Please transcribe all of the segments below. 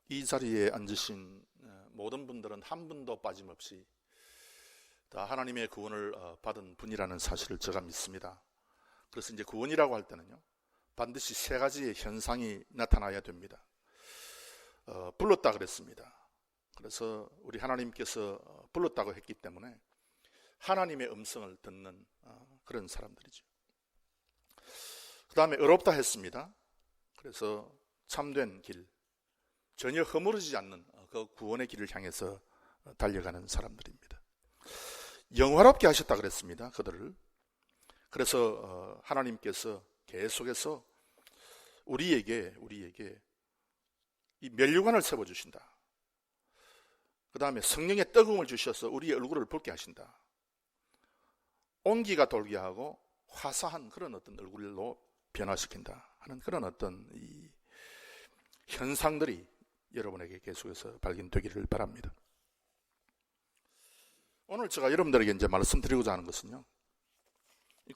이 자리에 앉으신 모든 분들은 한 분도 빠짐없이 다 하나님의 구원을 받은 분이라는 사실을 제가 믿습니다. 그래서 이제 구원이라고 할 때는요, 반드시 세 가지의 현상이 나타나야 됩니다. 불렀다 그랬습니다. 그래서 우리 하나님께서 불렀다고 했기 때문에 하나님의 음성을 듣는 그런 사람들이죠. 그 다음에 의롭다 했습니다. 그래서 참된 길, 전혀 허물어지지 않는 그 구원의 길을 향해서 달려가는 사람들입니다. 영화롭게 하셨다 그랬습니다. 그들을. 그래서 하나님께서 계속해서 우리에게 이 면류관을 세워주신다. 그 다음에 성령의 뜨거움을 주셔서 우리의 얼굴을 붉게 하신다. 온기가 돌게 하고 화사한 그런 어떤 얼굴로 변화시킨다 하는 그런 어떤 이 현상들이 여러분에게 계속해서 발견되기를 바랍니다. 오늘 제가 여러분들에게 이제 말씀드리고자 하는 것은요,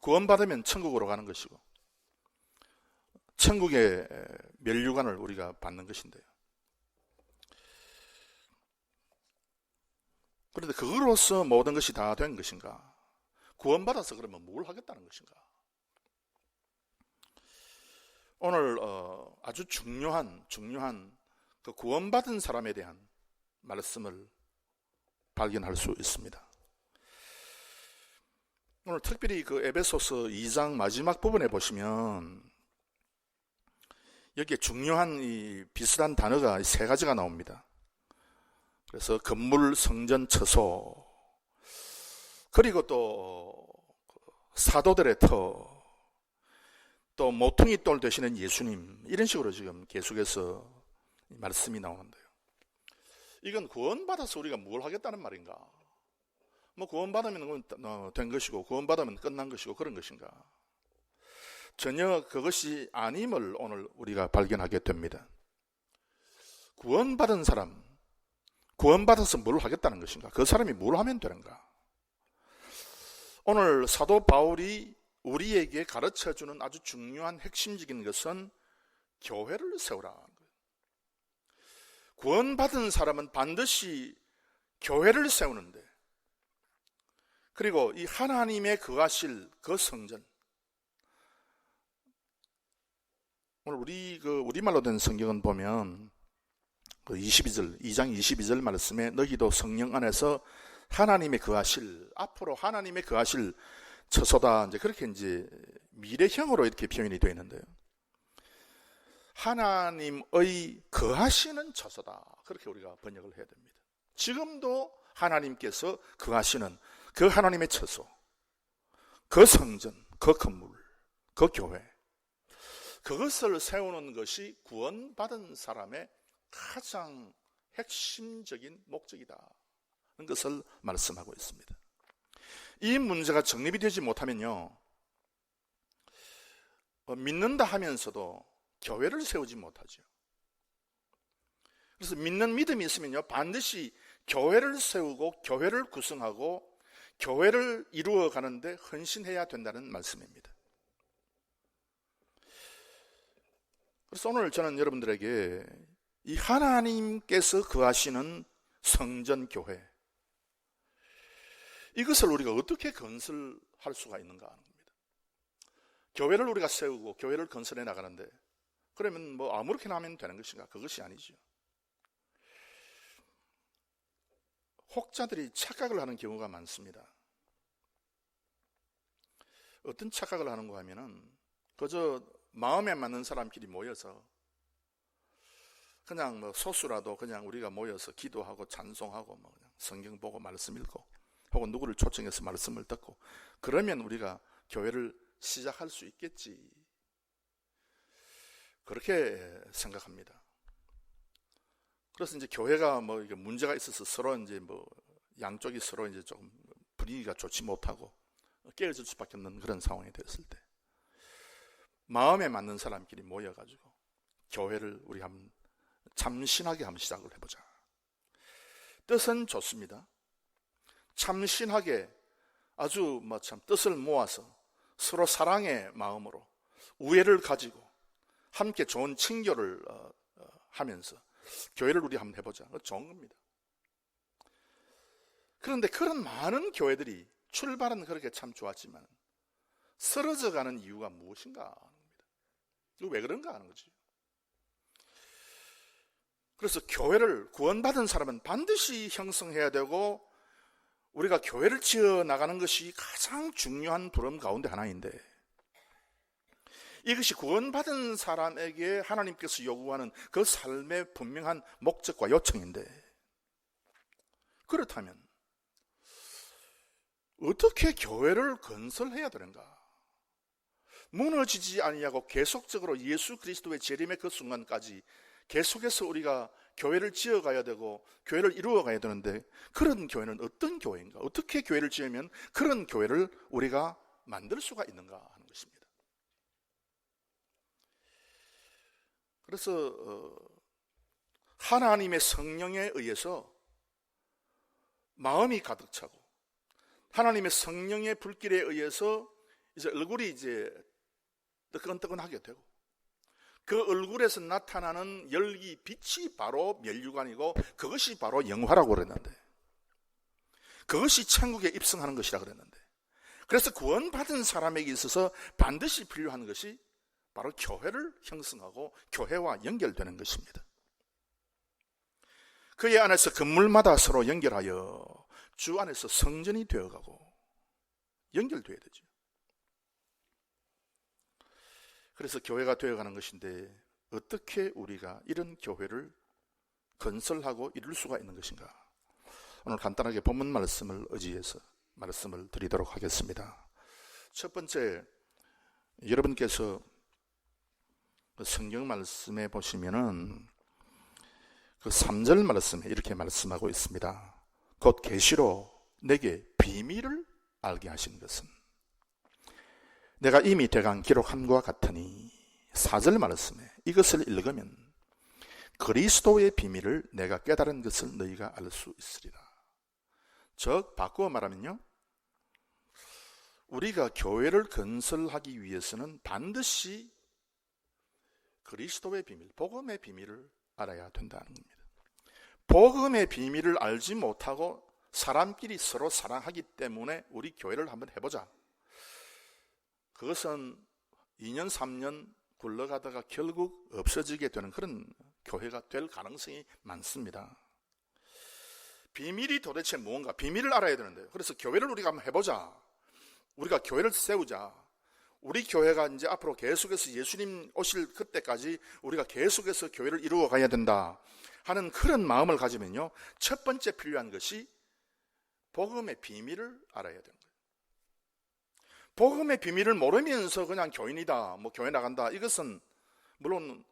구원받으면 천국으로 가는 것이고 천국의 면류관을 우리가 받는 것인데요. 그런데 그것으로서 모든 것이 다 된 것인가? 구원받아서 그러면 뭘 하겠다는 것인가? 오늘 아주 중요한 그 구원받은 사람에 대한 말씀을 발견할 수 있습니다. 오늘 특별히 그 에베소서 2장 마지막 부분에 보시면 여기에 중요한 이 비슷한 단어가 세 가지가 나옵니다. 그래서 건물, 성전, 처소, 그리고 또 사도들의 터, 또 모퉁이 돌 되시는 예수님, 이런 식으로 지금 계속해서 말씀이 나오는데요. 이건 구원받아서 우리가 뭘 하겠다는 말인가? 뭐 구원받으면 된 것이고 구원받으면 끝난 것이고 그런 것인가? 전혀 그것이 아님을 오늘 우리가 발견하게 됩니다. 구원받은 사람, 구원받아서 뭘 하겠다는 것인가? 그 사람이 뭘 하면 되는가? 오늘 사도 바울이 우리에게 가르쳐주는 아주 중요한 핵심적인 것은 교회를 세우라는 거예요. 구원받은 사람은 반드시 교회를 세우는데, 그리고 이 하나님의 거하실 그 성전, 오늘 우리말로 된 성경은 보면 그 2장 22절 말씀에 너희도 성령 안에서 하나님의 거하실, 앞으로 하나님의 거하실 처소다, 이제 그렇게 이제 미래형으로 이렇게 표현이 되어 있는데요. 하나님의 거하시는 처소다, 그렇게 우리가 번역을 해야 됩니다. 지금도 하나님께서 거하시는 그 하나님의 처소, 그 성전, 그 건물, 그 교회, 그것을 세우는 것이 구원받은 사람의 가장 핵심적인 목적이다 하는 것을 말씀하고 있습니다. 이 문제가 정립이 되지 못하면요, 믿는다 하면서도 교회를 세우지 못하죠. 그래서 믿는 믿음이 있으면요, 반드시 교회를 세우고 교회를 구성하고 교회를 이루어 가는데 헌신해야 된다는 말씀입니다. 그래서 오늘 저는 여러분들에게 이 하나님께서 거하시는 성전 교회, 이것을 우리가 어떻게 건설할 수가 있는가 하는 겁니다. 교회를 우리가 세우고 교회를 건설해 나가는데 그러면 뭐 아무렇게나 하면 되는 것인가? 그것이 아니죠. 혹자들이 착각을 하는 경우가 많습니다. 어떤 착각을 하는가 하면은 그저 마음에 맞는 사람끼리 모여서 그냥 뭐 소수라도 그냥 우리가 모여서 기도하고 찬송하고 뭐 그냥 성경 보고 말씀 읽고 혹은 누구를 초청해서 말씀을 듣고 그러면 우리가 교회를 시작할 수 있겠지, 그렇게 생각합니다. 그래서 이제 교회가 뭐 이게 문제가 있어서 서로 이제 뭐 양쪽이 서로 이제 조금 분위기가 좋지 못하고 깨어질 수밖에 없는 그런 상황이 됐을 때 마음에 맞는 사람끼리 모여가지고 교회를 우리 한번 참신하게 한번 시작을 해보자. 뜻은 좋습니다. 참신하게 아주 참 뜻을 모아서 서로 사랑의 마음으로 우애를 가지고 함께 좋은 친교를 하면서 교회를 우리 한번 해보자. 좋은 겁니다. 그런데 그런 많은 교회들이 출발은 그렇게 참 좋았지만 쓰러져 가는 이유가 무엇인가 하는 겁니다. 이거 왜 그런가 하는 거지. 그래서 교회를 구원받은 사람은 반드시 형성해야 되고 우리가 교회를 지어 나가는 것이 가장 중요한 부름 가운데 하나인데 이것이 구원받은 사람에게 하나님께서 요구하는 그 삶의 분명한 목적과 요청인데 그렇다면 어떻게 교회를 건설해야 되는가? 무너지지 아니하고 계속적으로 예수 그리스도의 재림의 그 순간까지 계속해서 우리가 교회를 지어가야 되고 교회를 이루어가야 되는데 그런 교회는 어떤 교회인가? 어떻게 교회를 지으면 그런 교회를 우리가 만들 수가 있는가 하는 것입니다. 그래서 하나님의 성령에 의해서 마음이 가득 차고 하나님의 성령의 불길에 의해서 이제 얼굴이 이제 뜨끈뜨끈하게 되고 그 얼굴에서 나타나는 열기, 빛이 바로 면류관이고 그것이 바로 영화라고 그랬는데 그것이 천국에 입성하는 것이라 그랬는데 그래서 구원받은 사람에게 있어서 반드시 필요한 것이 바로 교회를 형성하고 교회와 연결되는 것입니다. 그의 안에서 건물마다 서로 연결하여 주 안에서 성전이 되어가고 연결되어야 되죠. 그래서 교회가 되어가는 것인데 어떻게 우리가 이런 교회를 건설하고 이룰 수가 있는 것인가? 오늘 간단하게 본문 말씀을 의지해서 말씀을 드리도록 하겠습니다. 첫 번째, 여러분께서 성경 말씀에 보시면은 그 3절 말씀에 이렇게 말씀하고 있습니다. 곧 계시로 내게 비밀을 알게 하신 것은 내가 이미 대강 기록함과 같으니 4절 말씀에 이것을 읽으면 그리스도의 비밀을 내가 깨달은 것을 너희가 알 수 있으리라. 즉 바꾸어 말하면요, 우리가 교회를 건설하기 위해서는 반드시 그리스도의 비밀, 복음의 비밀을 알아야 된다는 겁니다. 복음의 비밀을 알지 못하고 사람끼리 서로 사랑하기 때문에 우리 교회를 한번 해보자. 그것은 2년 3년 굴러가다가 결국 없어지게 되는 그런 교회가 될 가능성이 많습니다. 비밀이 도대체 무언가, 비밀을 알아야 되는데요. 그래서 교회를 우리가 한번 해보자. 우리가 교회를 세우자. 우리 교회가 이제 앞으로 계속해서 예수님 오실 그때까지 우리가 계속해서 교회를 이루어 가야 된다 하는 그런 마음을 가지면요, 첫 번째 필요한 것이 복음의 비밀을 알아야 되는 거예요. 복음의 비밀을 모르면서 그냥 교인이다, 뭐 교회 나간다, 이것은 물론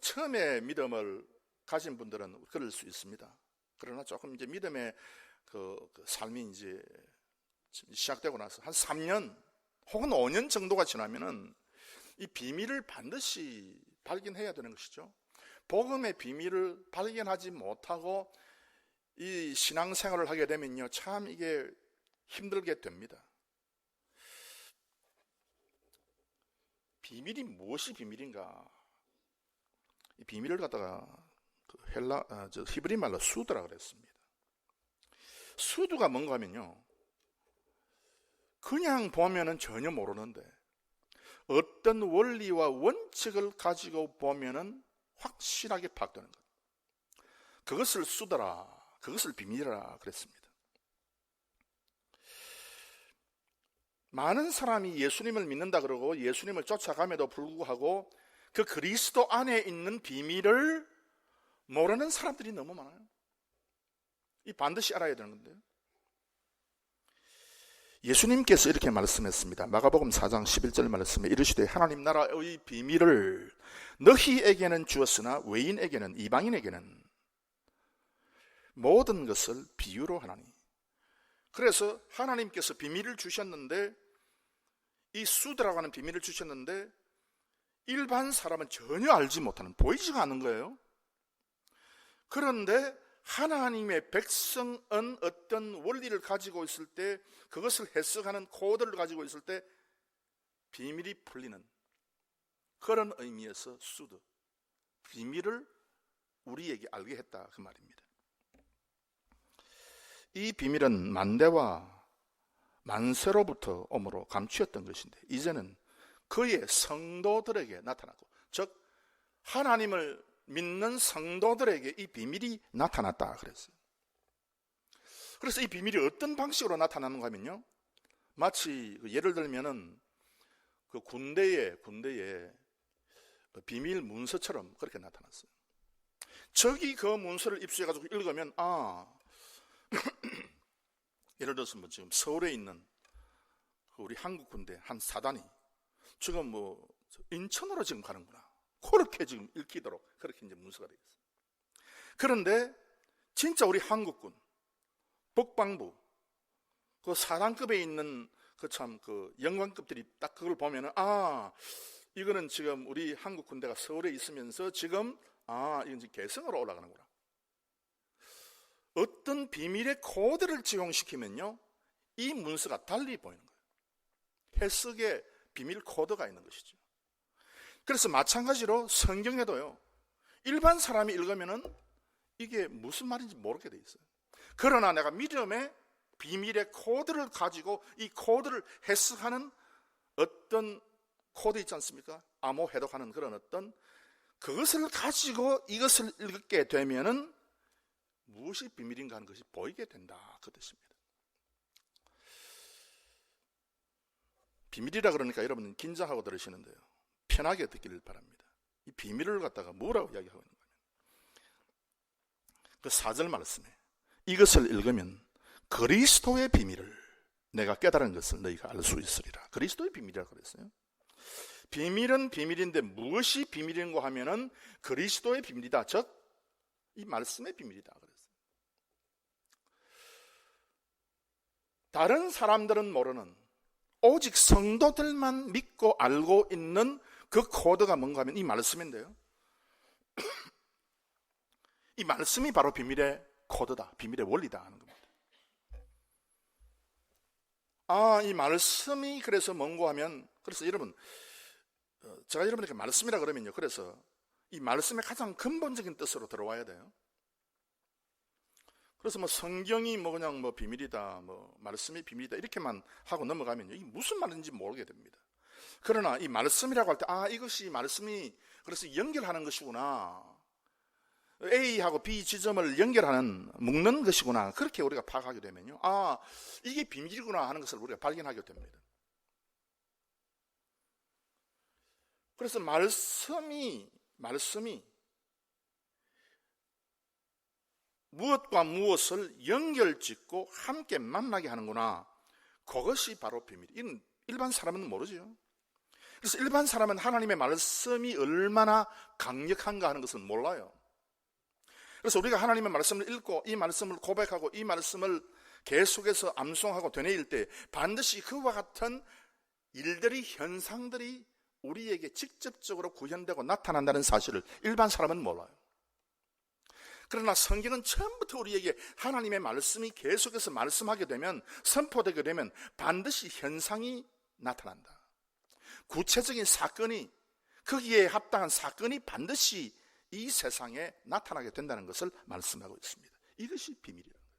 처음에 믿음을 가진 분들은 그럴 수 있습니다. 그러나 조금 이제 믿음의 그 삶이 이제 시작되고 나서 한 3년 혹은 5년 정도가 지나면은 이 비밀을 반드시 발견해야 되는 것이죠. 복음의 비밀을 발견하지 못하고 이 신앙생활을 하게 되면요, 참 이게 힘들게 됩니다. 비밀이 무엇이 비밀인가? 이 비밀을 갖다가 그 히브리 말로 수드라 그랬습니다. 수드가 뭔가 하면요, 그냥 보면은 전혀 모르는데 어떤 원리와 원칙을 가지고 보면은 확실하게 파악되는 것. 그것을 수더라, 그것을 비밀이라 그랬습니다. 많은 사람이 예수님을 믿는다 그러고 예수님을 쫓아감에도 불구하고 그 그리스도 안에 있는 비밀을 모르는 사람들이 너무 많아요. 이 반드시 알아야 되는 건데요. 예수님께서 이렇게 말씀했습니다. 마가복음 4장 11절 말씀에 이르시되 하나님 나라의 비밀을 너희에게는 주었으나 외인에게는, 이방인에게는 모든 것을 비유로 하나니. 그래서 하나님께서 비밀을 주셨는데, 이 수드라고 하는 비밀을 주셨는데 일반 사람은 전혀 알지 못하는, 보이지가 않는 거예요. 그런데 하나님의 백성은 어떤 원리를 가지고 있을 때, 그것을 해석하는 코드를 가지고 있을 때 비밀이 풀리는 그런 의미에서 수드, 비밀을 우리에게 알게 했다 그 말입니다. 이 비밀은 만대와 만세로부터 오므로 감추었던 것인데 이제는 그의 성도들에게 나타났고, 즉 하나님을 믿는 성도들에게 이 비밀이 나타났다 그랬어요. 그래서 이 비밀이 어떤 방식으로 나타나는가 하면요, 마치 예를 들면은 그 군대에 비밀 문서처럼 그렇게 나타났어요. 적이 그 문서를 입수해가지고 읽으면 예를 들어서 뭐 지금 서울에 있는 우리 한국 군대 한 사단이 지금 뭐 인천으로 지금 가는구나, 그렇게 지금 읽히도록 그렇게 이제 문서가 되어 있어요. 그런데 진짜 우리 한국군 국방부 그 사단급에 있는 그 영관급들이 딱 그걸 보면은 이거는 지금 우리 한국 군대가 서울에 있으면서 지금 이건 지금 개성으로 올라가는구나. 어떤 비밀의 코드를 적용시키면요, 이 문서가 달리 보이는 거예요. 해석의 비밀 코드가 있는 것이죠. 그래서 마찬가지로 성경에도요, 일반 사람이 읽으면은 이게 무슨 말인지 모르게 돼 있어요. 그러나 내가 믿음의 비밀의 코드를 가지고 이 코드를 해석하는 어떤 코드 있지 않습니까? 암호 해독하는 그런 어떤 그것을 가지고 이것을 읽게 되면은 무엇이 비밀인가 하는 것이 보이게 된다 그 뜻입니다. 비밀이라 그러니까 여러분 긴장하고 들으시는데요, 편하게 듣기를 바랍니다. 이 비밀을 갖다가 뭐라고 이야기하고 있는 거냐면 그 4절 말씀에 이것을 읽으면 그리스도의 비밀을 내가 깨달은 것을 너희가 알 수 있으리라. 그리스도의 비밀이라고 그랬어요. 비밀은 비밀인데 무엇이 비밀인가 하면은 그리스도의 비밀이다, 즉 이 말씀의 비밀이다 그랬어요. 다른 사람들은 모르는, 오직 성도들만 믿고 알고 있는 그 코드가 뭔가 하면 이 말씀인데요, 이 말씀이 바로 비밀의 코드다, 비밀의 원리다 하는 겁니다. 이 말씀이 그래서 뭔가 하면, 그래서 여러분, 제가 여러분에게 말씀이라 그러면요, 그래서 이 말씀의 가장 근본적인 뜻으로 들어와야 돼요. 그래서 뭐 성경이 뭐 그냥 뭐 비밀이다, 뭐 말씀이 비밀이다 이렇게만 하고 넘어가면요, 이게 무슨 말인지 모르게 됩니다. 그러나 이 말씀이라고 할 때 이것이 말씀이 그래서 연결하는 것이구나, A하고 B 지점을 연결하는, 묶는 것이구나, 그렇게 우리가 파악하게 되면요, 이게 비밀이구나 하는 것을 우리가 발견하게 됩니다. 그래서 말씀이 무엇과 무엇을 연결짓고 함께 만나게 하는구나, 그것이 바로 비밀. 이건 일반 사람은 모르죠. 그래서 일반 사람은 하나님의 말씀이 얼마나 강력한가 하는 것을 몰라요. 그래서 우리가 하나님의 말씀을 읽고 이 말씀을 고백하고 이 말씀을 계속해서 암송하고 되뇌일 때 반드시 그와 같은 일들이, 현상들이 우리에게 직접적으로 구현되고 나타난다는 사실을 일반 사람은 몰라요. 그러나 성경은 처음부터 우리에게 하나님의 말씀이 계속해서 말씀하게 되면, 선포되게 되면 반드시 현상이 나타난다. 구체적인 사건이, 거기에 합당한 사건이 반드시 이 세상에 나타나게 된다는 것을 말씀하고 있습니다. 이것이 비밀이라는 거예요.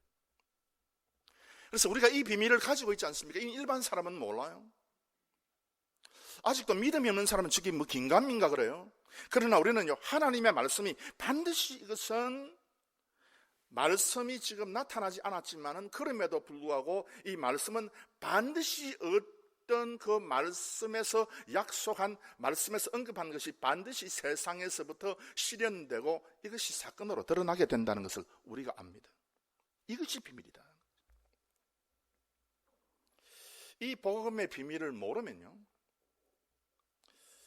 그래서 우리가 이 비밀을 가지고 있지 않습니까? 이 일반 사람은 몰라요. 아직도 믿음이 없는 사람은 저기 뭐 긴가민가 그래요. 그러나 우리는요, 하나님의 말씀이 반드시, 이것은 말씀이 지금 나타나지 않았지만은 그럼에도 불구하고 이 말씀은 반드시 어떤 그 말씀에서 약속한, 말씀에서 언급한 것이 반드시 세상에서부터 실현되고 이것이 사건으로 드러나게 된다는 것을 우리가 압니다. 이것이 비밀이다. 이 복음의 비밀을 모르면요,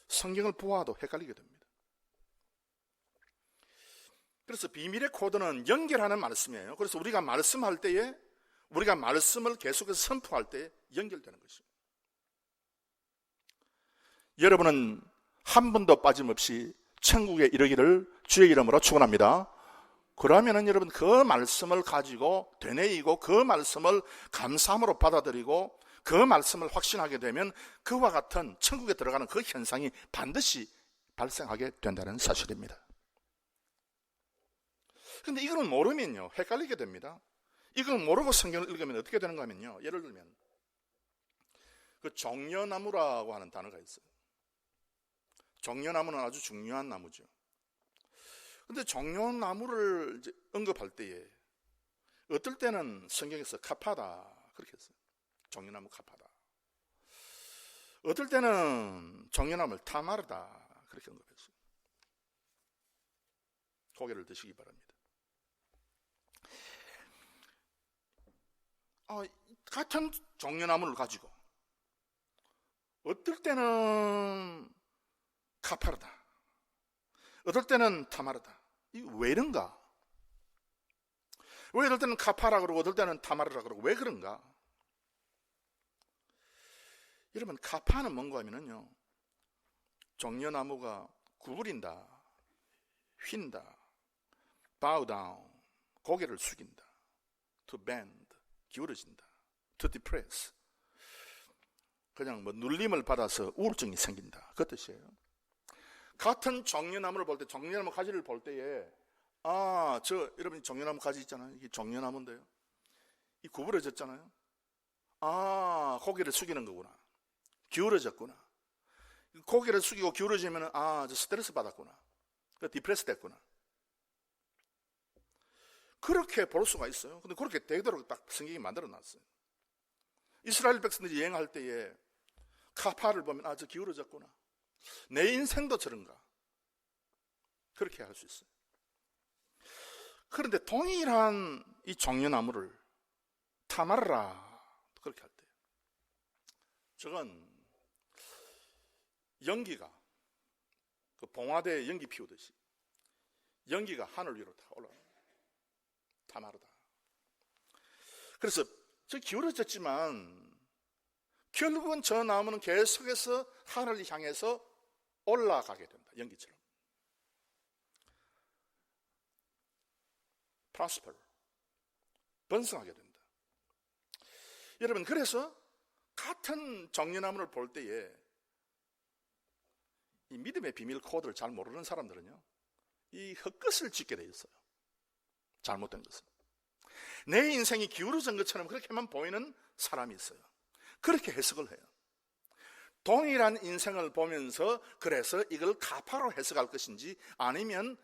성경을 보아도 헷갈리게 됩니다. 그래서 비밀의 코드는 연결하는 말씀이에요. 그래서 우리가 말씀할 때에, 우리가 말씀을 계속해서 선포할 때 연결되는 것입니다. 여러분은 한 번도 빠짐없이 천국에 이르기를 주의 이름으로 축원합니다. 그러면은 여러분 그 말씀을 가지고 되뇌이고 그 말씀을 감사함으로 받아들이고 그 말씀을 확신하게 되면 그와 같은 천국에 들어가는 그 현상이 반드시 발생하게 된다는 사실입니다. 근데 이걸 모르면요, 헷갈리게 됩니다. 이걸 모르고 성경을 읽으면 어떻게 되는가 하면요, 예를 들면 그 종려나무라고 하는 단어가 있어요. 종려나무는 아주 중요한 나무죠. 근데 종려나무를 이제 언급할 때에 어떨 때는 성경에서 카파다 그렇게 했어요. 종려나무 카파다. 어떨 때는 종려나무를 타마르다 그렇게 언급했어요. 고개를 드시기 바랍니다. 같은 종려나무를 가지고 어떨 때는 카파르다, 어떨 때는 타마르다. 이게 왜 이런가? 왜 어떨 때는 카파라 그러고 어떨 때는 타마르라 그러고 왜 그런가? 여러분, 카파는 뭔가 하면은요, 종려나무가 구부린다, 휜다, bow down, 고개를 숙인다, to bend, 기울어진다, to depress, 그냥 뭐 눌림을 받아서 우울증이 생긴다, 그 뜻이에요. 같은 종려나무를 볼 때, 종려나무 가지를 볼 때에 여러분 종려나무 가지 있잖아요. 이게 종려나무인데요, 이 구부러졌잖아요. 고개를 숙이는 거구나, 기울어졌구나. 고개를 숙이고 기울어지면 저 스트레스 받았구나, 디프레스 됐구나, 그렇게 볼 수가 있어요. 근데 그렇게 되도록 딱 성경이 만들어 놨어요. 이스라엘 백성들이 여행할 때에 카파를 보면 저 기울어졌구나, 내 인생도 저런가, 그렇게 할 수 있어요. 그런데 동일한 이 종려나무를 타마르라 그렇게 할 때, 저건 연기가 그 봉화대에 연기 피우듯이 연기가 하늘 위로 다 올라갑니다. 타마르다. 그래서 저 기울어졌지만 결국은 저 나무는 계속해서 하늘을 향해서 올라가게 된다. 연기처럼. prosper, 번성하게 된다. 여러분, 그래서 같은 종려나무를 볼 때에 이 믿음의 비밀 코드를 잘 모르는 사람들은요, 이 헛것을 짓게 돼 있어요. 잘못된 것을. 내 인생이 기울어진 것처럼 그렇게만 보이는 사람이 있어요. 그렇게 해석을 해요. 동일한 인생을 보면서 그래서 이걸 카파로 해석할 것인지 아니면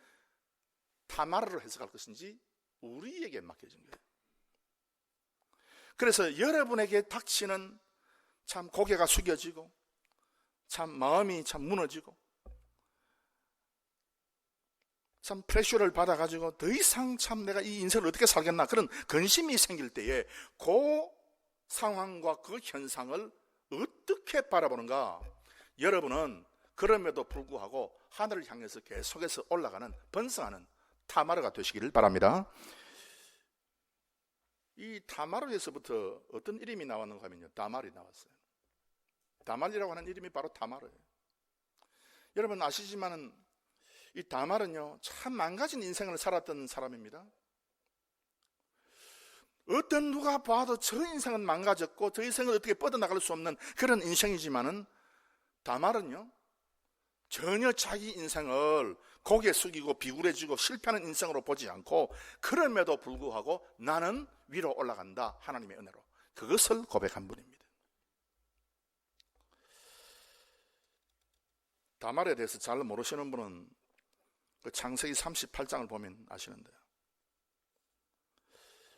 타마르로 해석할 것인지 우리에게 맡겨진 거예요. 그래서 여러분에게 닥치는 참 고개가 숙여지고 참 마음이 참 무너지고 참 프레셔를 받아가지고 더 이상 참 내가 이 인생을 어떻게 살겠나 그런 근심이 생길 때에 그 상황과 그 현상을 어떻게 바라보는가? 여러분은 그럼에도 불구하고 하늘을 향해서 계속해서 올라가는 번성하는 타마르가 되시기를 바랍니다. 이 타마르에서부터 어떤 이름이 나왔는가 하면요, 다말이 나왔어요. 다말이라고 하는 이름이 바로 타마르예요. 여러분 아시지만은 이 다말은요, 참 망가진 인생을 살았던 사람입니다. 어떤 누가 봐도 저 인생은 망가졌고 저 인생을 어떻게 뻗어나갈 수 없는 그런 인생이지만은 다말은요, 전혀 자기 인생을 고개 숙이고 비굴해지고 실패하는 인생으로 보지 않고 그럼에도 불구하고 나는 위로 올라간다, 하나님의 은혜로. 그것을 고백한 분입니다. 다말에 대해서 잘 모르시는 분은 그 창세기 38장을 보면 아시는데요,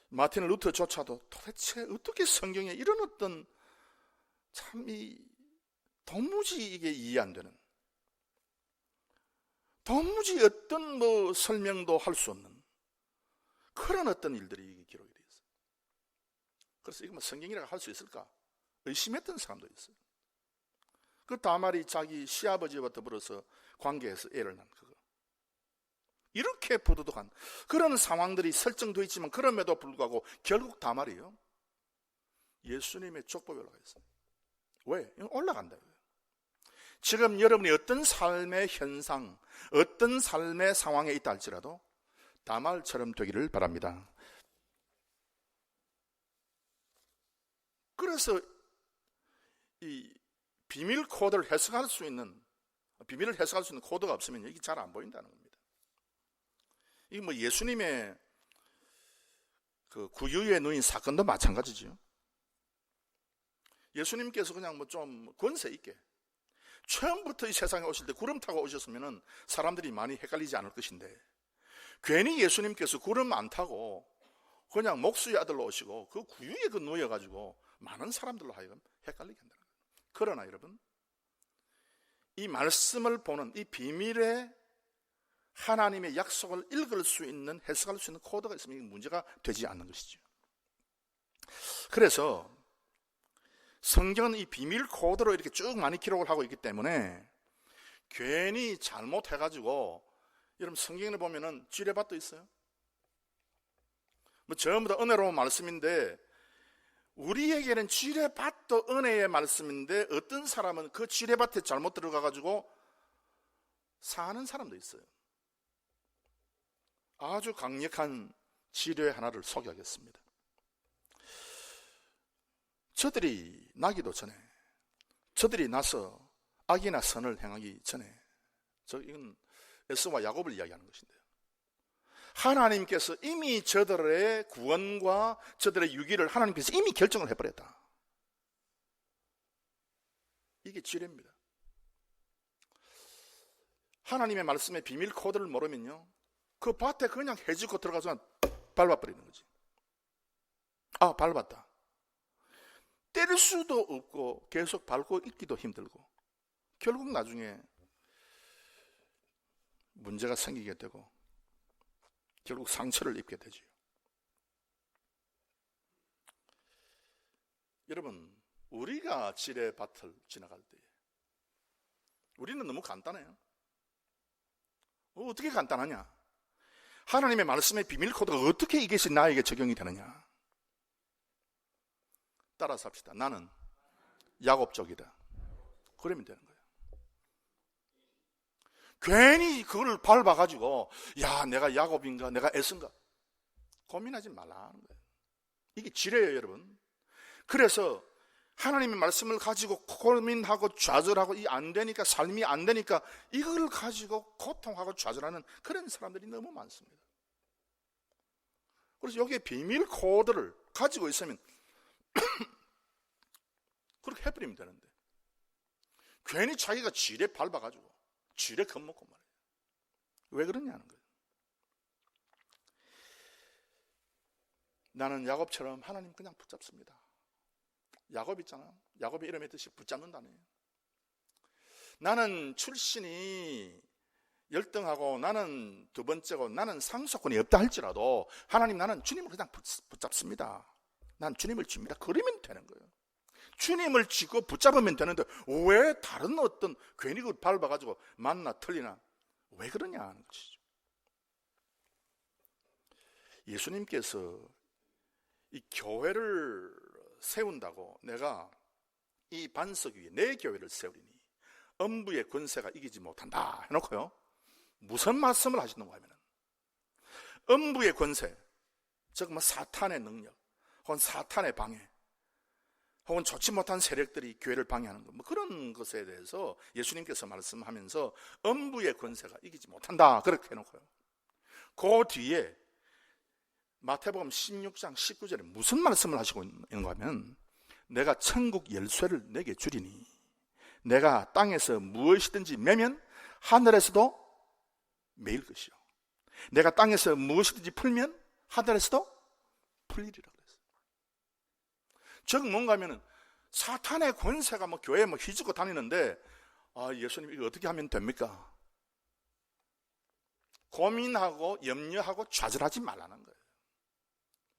마틴 루터조차도 도대체 어떻게 성경에 이런 어떤 참 도무지 이게 이해 안 되는, 도무지 어떤 설명도 할 수 없는 그런 어떤 일들이 기록이 되어 있어요. 그래서 이거 성경이라고 할 수 있을까 의심했던 사람도 있어요. 그 다말이 자기 시아버지와 더불어서 관계에서 애를 낳은 그거, 이렇게 부도덕한 그런 상황들이 설정되어 있지만 그럼에도 불구하고 결국 다말이요, 예수님의 족보에 올라가 있어요. 왜? 올라간다. 지금 여러분이 어떤 삶의 현상, 어떤 삶의 상황에 있다 할지라도 다말처럼 되기를 바랍니다. 그래서 이 비밀 코드를 해석할 수 있는, 비밀을 해석할 수 있는 코드가 없으면 이게 잘 안 보인다는 겁니다. 이 뭐 예수님의 그 구유에 누인 사건도 마찬가지죠. 예수님께서 그냥 뭐 좀 권세 있게 처음부터 이 세상에 오실 때 구름 타고 오셨으면 사람들이 많이 헷갈리지 않을 것인데, 괜히 예수님께서 구름 안 타고 그냥 목수의 아들로 오시고 그 구유에 그 누워가지고 많은 사람들로 하여금 헷갈리게 한다는 거예요. 그러나 여러분, 이 말씀을 보는 이 비밀의 하나님의 약속을 읽을 수 있는, 해석할 수 있는 코드가 있으면 문제가 되지 않는 것이죠. 그래서 성경은 이 비밀 코드로 이렇게 쭉 많이 기록을 하고 있기 때문에 괜히 잘못해가지고, 여러분 성경을 보면은 지뢰밭도 있어요. 뭐 전부 다 은혜로운 말씀인데, 우리에게는 지뢰밭도 은혜의 말씀인데 어떤 사람은 그 지뢰밭에 잘못 들어가가지고 사는 사람도 있어요. 아주 강력한 지뢰 하나를 소개하겠습니다. 저들이 나기도 전에, 저들이 나서 악이나 선을 행하기 전에, 이건 에서와 야곱을 이야기하는 것인데요, 하나님께서 이미 저들의 구원과 저들의 유기를 하나님께서 이미 결정을 해버렸다. 이게 지뢰입니다. 하나님의 말씀의 비밀 코드를 모르면요, 그 밭에 그냥 해지고 들어가서 밟아버리는 거지. 아, 밟았다. 때릴 수도 없고 계속 밟고 있기도 힘들고 결국 나중에 문제가 생기게 되고 결국 상처를 입게 되죠. 여러분, 우리가 지뢰밭을 지나갈 때 우리는 너무 간단해요. 어떻게 간단하냐? 하나님의 말씀의 비밀 코드가 어떻게 이것이 나에게 적용이 되느냐? 따라서 합시다. 나는 야곱족이다. 그러면 되는 거예요. 괜히 그걸 밟아가지고 야, 내가 야곱인가 내가 에서인가 고민하지 말라는 거예요. 이게 지뢰예요, 여러분. 그래서 하나님의 말씀을 가지고 고민하고 좌절하고 이 안 되니까, 삶이 안 되니까 이걸 가지고 고통하고 좌절하는 그런 사람들이 너무 많습니다. 그래서 여기에 비밀 코드를 가지고 있으면 그렇게 해버리면 되는데 괜히 자기가 지뢰 밟아가지고 지뢰 겁먹고 말이에요. 왜 그러냐는 거예요. 나는 야곱처럼 하나님 그냥 붙잡습니다. 야곱 있잖아. 야곱의 이름의 뜻이 붙잡는다네요. 나는 출신이 열등하고 나는 두 번째고 나는 상속권이 없다 할지라도 하나님, 나는 주님을 그냥 붙잡습니다. 난 주님을 줍니다. 그러면 되는 거예요. 주님을 쥐고 붙잡으면 되는데 왜 다른 어떤 괜히 그걸 밟아가지고 맞나 틀리나 왜 그러냐 하는 것이죠. 예수님께서 이 교회를 세운다고 내가 이 반석 위에 내 교회를 세우리니 음부의 권세가 이기지 못한다 해놓고요, 무슨 말씀을 하시는가 하면 음부의 권세, 즉 뭐 사탄의 능력 혹은 사탄의 방해 혹은 좋지 못한 세력들이 교회를 방해하는 것, 뭐 그런 것에 대해서 예수님께서 말씀하면서 음부의 권세가 이기지 못한다 그렇게 해놓고요, 그 뒤에 마태복음 16장 19절에 무슨 말씀을 하시고 있는가 하면 내가 천국 열쇠를 내게 주리니 내가 땅에서 무엇이든지 매면 하늘에서도 매일 것이요, 내가 땅에서 무엇이든지 풀면 하늘에서도 풀리리라 그랬어요. 즉 뭔가 하면은 사탄의 권세가 뭐 교회에 뭐 휘젓고 다니는데, 아, 예수님 이거 어떻게 하면 됩니까? 고민하고 염려하고 좌절하지 말라는 거예요.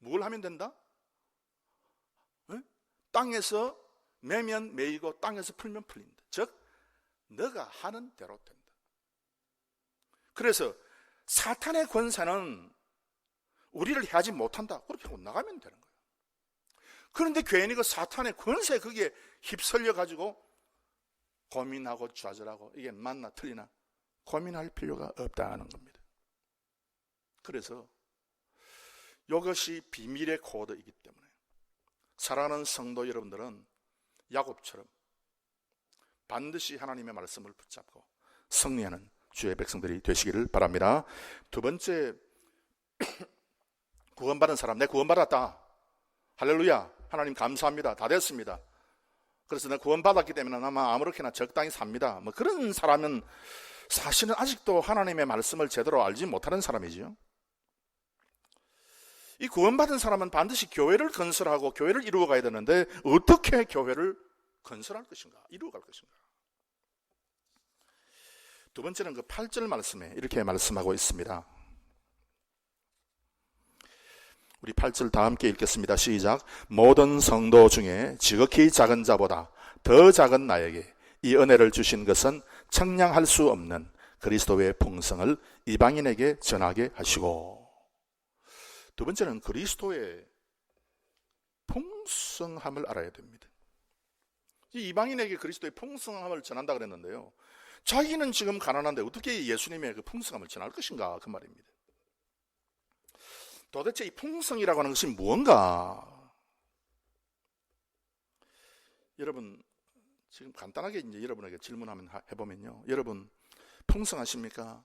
뭘 하면 된다? 네? 땅에서 매면 매이고 땅에서 풀면 풀린다. 즉 너가 하는 대로 된다. 그래서 사탄의 권세는 우리를 해하지 못한다 그렇게 하고 나가면 되는 거예요. 그런데 괜히 그 사탄의 권세 거기에 휩쓸려 가지고 고민하고 좌절하고 이게 맞나 틀리나 고민할 필요가 없다는 겁니다. 그래서 이것이 비밀의 코드이기 때문에 사랑하는 성도 여러분들은 야곱처럼 반드시 하나님의 말씀을 붙잡고 승리하는 주의 백성들이 되시기를 바랍니다. 두 번째 구원받은 사람, 내 구원받았다. 할렐루야. 하나님 감사합니다. 다 됐습니다. 그래서 내가 구원받았기 때문에 아마 아무렇게나 적당히 삽니다. 뭐 그런 사람은 사실은 아직도 하나님의 말씀을 제대로 알지 못하는 사람이지요. 이 구원받은 사람은 반드시 교회를 건설하고 교회를 이루어 가야 되는데 어떻게 교회를 건설할 것인가, 이루어 갈 것인가. 두 번째는 그 8절 말씀에 이렇게 말씀하고 있습니다. 우리 8절 다 함께 읽겠습니다. 시작. 모든 성도 중에 지극히 작은 자보다 더 작은 나에게 이 은혜를 주신 것은 청량할 수 없는 그리스도의 풍성을 이방인에게 전하게 하시고. 두 번째는 그리스도의 풍성함을 알아야 됩니다. 이방인에게 그리스도의 풍성함을 전한다 그랬는데요, 자기는 지금 가난한데 어떻게 예수님의 그 풍성함을 전할 것인가, 그 말입니다. 도대체 이 풍성이라고 하는 것이 무언가? 여러분, 지금 간단하게 이제 여러분에게 질문 한번 해보면요, 여러분 풍성하십니까?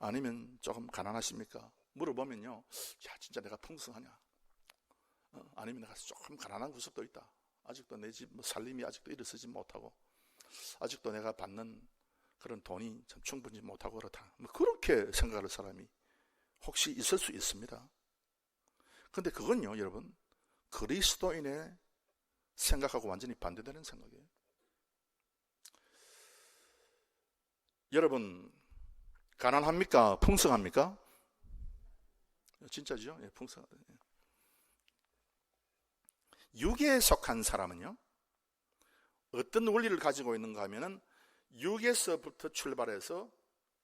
아니면 조금 가난하십니까? 물어보면요, 야, 진짜 내가 풍성하냐? 아니면 내가 조금 가난한 구석도 있다. 아직도 내 집 살림이 아직도 일어서지 못하고, 아직도 내가 받는 그런 돈이 참 충분히 못하고 그렇다. 뭐 그렇게 생각할 사람이 혹시 있을 수 있습니다. 근데 그건요, 여러분, 그리스도인의 생각하고 완전히 반대되는 생각이에요. 여러분, 가난합니까? 풍성합니까? 진짜죠? 예, 풍성하다. 육에 속한 사람은요, 어떤 원리를 가지고 있는가 하면은 육에서부터 출발해서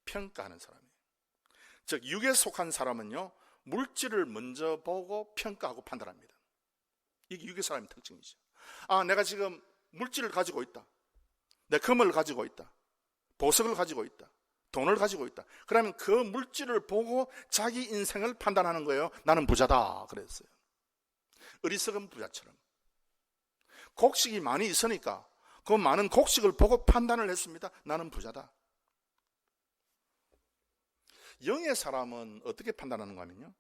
평가하는 사람이에요. 즉, 육에 속한 사람은요, 물질을 먼저 보고 평가하고 판단합니다. 이게 육의 사람의 특징이죠. 아, 내가 지금 물질을 가지고 있다. 내 금을 가지고 있다. 보석을 가지고 있다. 돈을 가지고 있다. 그러면 그 물질을 보고 자기 인생을 판단하는 거예요. 나는 부자다 그랬어요. 어리석은 부자처럼. 곡식이 많이 있으니까 그 많은 곡식을 보고 판단을 했습니다. 나는 부자다. 영의 사람은 어떻게 판단하는가 하면요,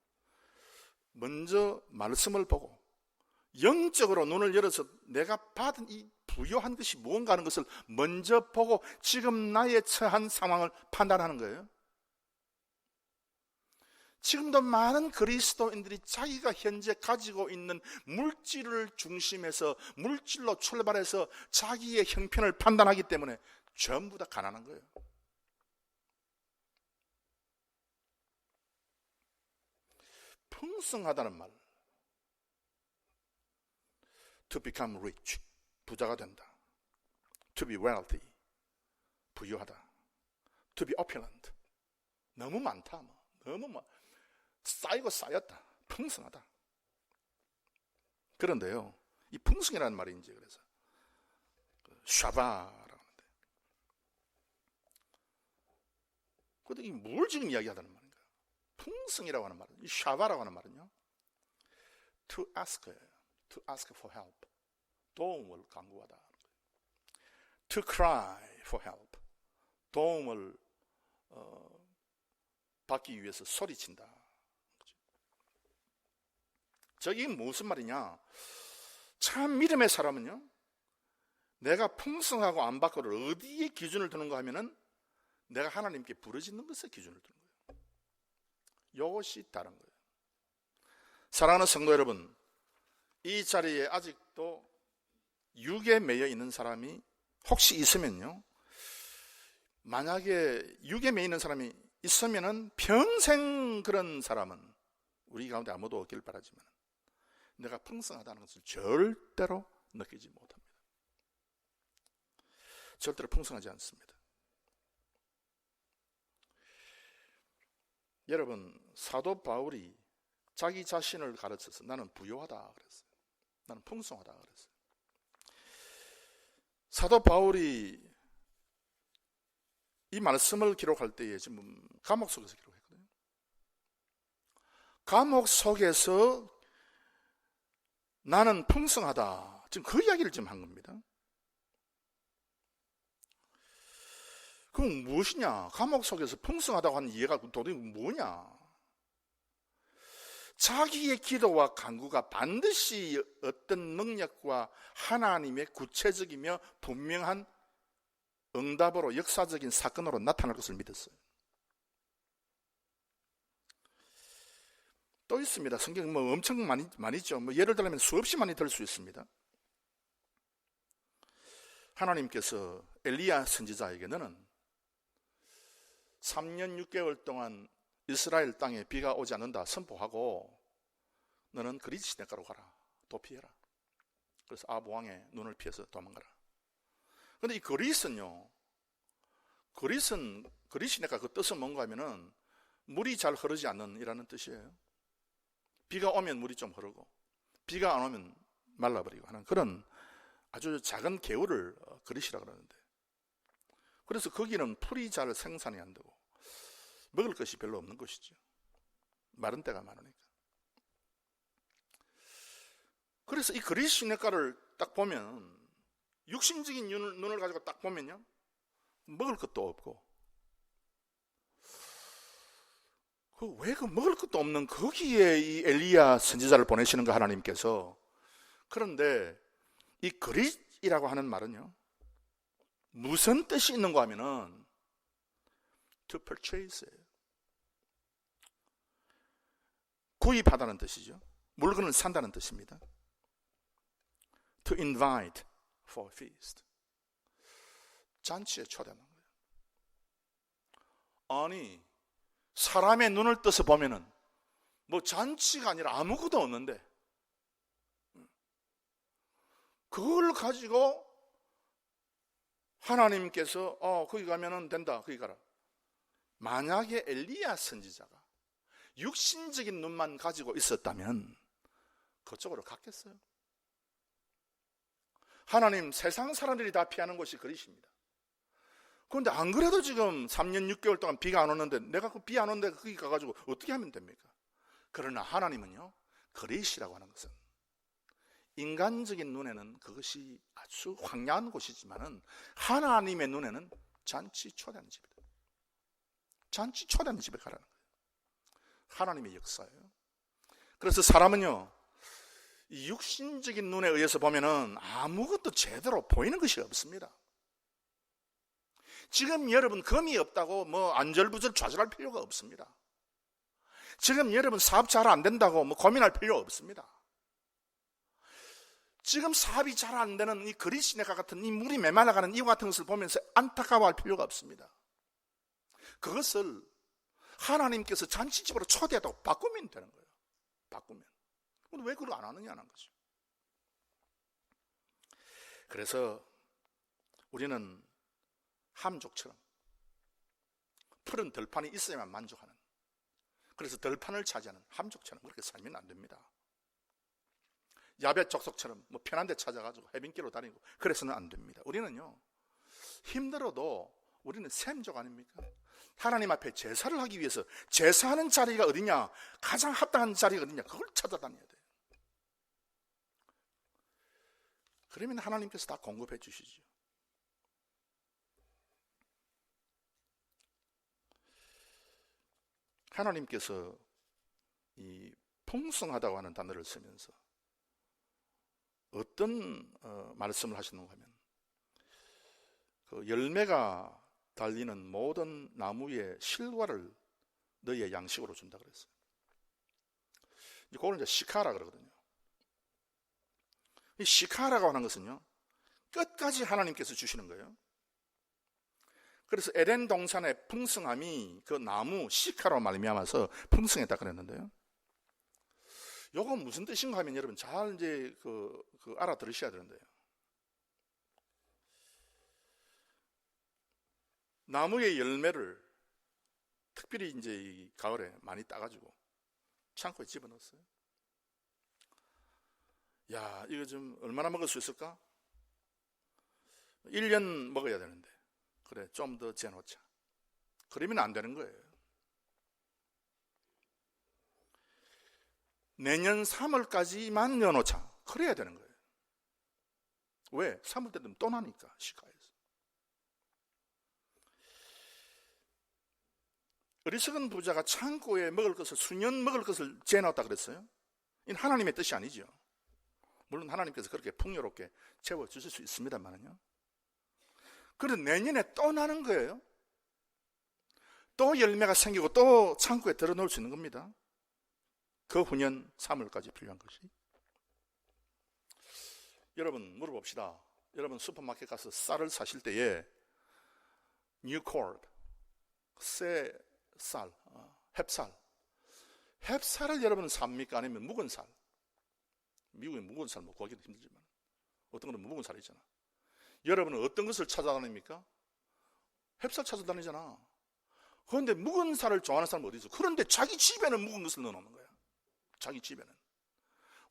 먼저 말씀을 보고 영적으로 눈을 열어서 내가 받은 이 부요한 것이 무언가 하는 것을 먼저 보고 지금 나의 처한 상황을 판단하는 거예요. 지금도 많은 그리스도인들이 자기가 현재 가지고 있는 물질을 중심해서 물질로 출발해서 자기의 형편을 판단하기 때문에 전부 다 가난한 거예요. 풍성하다는 말, to become rich, 부자가 된다. to be wealthy, 부유하다. to be opulent, 너무 많다. 너무 쌓이고 쌓였다. 풍성하다. 그런데요, 이 풍성이라는 말이 이제 그래서 샤바라고 하는데, 근데 이 뭘 지금 이야기하다는 말인가? 풍성이라고 하는 말은, 이 샤바라고 하는 말은요, to ask for help, 도움을 간구하다. to cry for help, 도움을 받기 위해서 소리친다. 저기 무슨 말이냐? 참 믿음의 사람은요, 내가 풍성하고 안 받고를 어디에 기준을 두는가 하면은 내가 하나님께 부르짖는 것에 기준을 두는 거예요. 이것이 다른 거예요. 사랑하는 성도 여러분, 이 자리에 아직도 육에 매여 있는 사람이 혹시 있으면요, 만약에 육에 매여 있는 사람이 있으면은 평생 그런 사람은 우리 가운데 아무도 없길 바라지만 내가 풍성하다는 것을 절대로 느끼지 못합니다. 절대로 풍성하지 않습니다. 여러분, 사도 바울이 자기 자신을 가르쳐서 나는 부유하다 그랬어요. 나는 풍성하다 그랬어요. 사도 바울이 이 말씀을 기록할 때에 지금 감옥 속에서 기록했거든요. 감옥 속에서 나는 풍성하다, 지금 그 이야기를 지금 한 겁니다. 그럼 무엇이냐? 감옥 속에서 풍성하다고 하는 이해가 도대체 뭐냐? 자기의 기도와 간구가 반드시 어떤 능력과 하나님의 구체적이며 분명한 응답으로 역사적인 사건으로 나타날 것을 믿었어요. 또 있습니다. 성경 뭐 엄청 많이 있죠. 뭐 예를 들면 수없이 많이 들 수 있습니다. 하나님께서 엘리야 선지자에게 너는 3년 6개월 동안 이스라엘 땅에 비가 오지 않는다 선포하고 너는 그리스 시내가로 가라. 도피해라. 그래서 아합 왕의 눈을 피해서 도망가라. 그런데 이 그리스는요, 그리스 시내가 그 뜻은 뭔가 하면은 물이 잘 흐르지 않는 이라는 뜻이에요. 비가 오면 물이 좀 흐르고 비가 안 오면 말라버리고 하는 그런 아주 작은 개울을 그리시라 그러는데, 그래서 거기는 풀이 잘 생산이 안 되고 먹을 것이 별로 없는 것이죠. 마른 때가 많으니까. 그래서 이 그리스 시내가를 딱 보면, 육신적인 눈을 가지고 딱 보면요, 먹을 것도 없고, 왜 그 먹을 것도 없는 거기에 이 엘리야 선지자를 보내시는가 하나님께서. 그런데 이 그릿이라고 하는 말은요, 무슨 뜻이 있는가 하면은 to purchase예요. 구입하다는 뜻이죠. 물건을 산다는 뜻입니다. to invite for a feast. 잔치에 초대하는 거예요. 아니, 사람의 눈을 떠서 보면은 뭐 잔치가 아니라 아무것도 없는데 그걸 가지고 하나님께서 거기 가면은 된다, 거기 가라. 만약에 엘리야 선지자가 육신적인 눈만 가지고 있었다면 그쪽으로 갔겠어요? 하나님, 세상 사람들이 다 피하는 곳이 그리스입니다. 그런데 안 그래도 지금 3년 6개월 동안 비가 안 오는데 내가 그 비 안 오는데 거기 가가지고 어떻게 하면 됩니까? 그러나 하나님은요, 그리스라고 하는 것은 인간적인 눈에는 그것이 아주 황량한 곳이지만은 하나님의 눈에는 잔치 초대하는 집이다. 잔치 초대하는 집에 가라는 거예요. 하나님의 역사예요. 그래서 사람은요, 이 육신적인 눈에 의해서 보면은 아무것도 제대로 보이는 것이 없습니다. 지금 여러분 금이 없다고 뭐 안절부절 좌절할 필요가 없습니다. 지금 여러분 사업 잘 안 된다고 뭐 고민할 필요 없습니다. 지금 사업이 잘 안 되는 이 그리스네가 같은 이 물이 메말라가는 이와 같은 것을 보면서 안타까워할 필요가 없습니다. 그것을 하나님께서 잔치집으로 초대하다고 바꾸면 되는 거예요. 바꾸면. 근데 왜 그걸 안 하느냐는 거죠. 그래서 우리는 함족처럼 푸른 들판이 있어야만 만족하는, 그래서 들판을 차지하는 함족처럼 그렇게 살면 안 됩니다. 야배족속처럼 뭐 편한 데 찾아가지고 해변길로 다니고 그래서는 안 됩니다. 우리는요, 힘들어도 우리는 샘족 아닙니까? 하나님 앞에 제사를 하기 위해서 제사하는 자리가 어디냐, 가장 합당한 자리가 어디냐, 그걸 찾아다녀야 돼요. 그러면 하나님께서 다 공급해 주시죠. 하나님께서 이 풍성하다고 하는 단어를 쓰면서 어떤 말씀을 하시는가 하면, 그 열매가 달리는 모든 나무의 실과를 너희의 양식으로 준다 그랬어요. 그걸 이제 시카라 그러거든요. 이 시카라고 하는 것은요, 끝까지 하나님께서 주시는 거예요. 그래서 에덴 동산의 풍성함이 그 나무 시카로 말미암아서 풍성했다 그랬는데요. 요건 무슨 뜻인가 하면 여러분 잘 이제 그 알아들으셔야 되는데요. 나무의 열매를 특별히 이제 이 가을에 많이 따가지고 창고에 집어넣었어요. 야, 이거 좀 얼마나 먹을 수 있을까? 1년 먹어야 되는데, 그래, 좀 더 재놓자. 그러면 안 되는 거예요. 내년 3월까지만 넣어놓자. 그래야 되는 거예요. 왜? 3월 때 되면 또 나니까, 시가에서. 어리석은 부자가 창고에 먹을 것을 수년 먹을 것을 재놨다 그랬어요. 이건 하나님의 뜻이 아니죠. 물론 하나님께서 그렇게 풍요롭게 채워주실 수 있습니다만요. 그래서 내년에 또 나는 거예요. 또 열매가 생기고 또 창고에 들어놓을 수 있는 겁니다. 그 후년 3월까지 필요한 것이. 여러분 물어봅시다. 여러분 슈퍼마켓 가서 쌀을 사실 때에 뉴코드, 새 쌀, 햅쌀을 여러분은 삽니까? 아니면 묵은 쌀? 미국에 묵은 쌀 뭐 구하기도 힘들지만 어떤 거는 묵은 쌀이 있잖아. 여러분은 어떤 것을 찾아다닙니까? 햅쌀 찾아다니잖아. 그런데 묵은 쌀을 좋아하는 사람은 어디 있어? 그런데 자기 집에는 묵은 것을 넣어놓는 거야. 자기 집에는.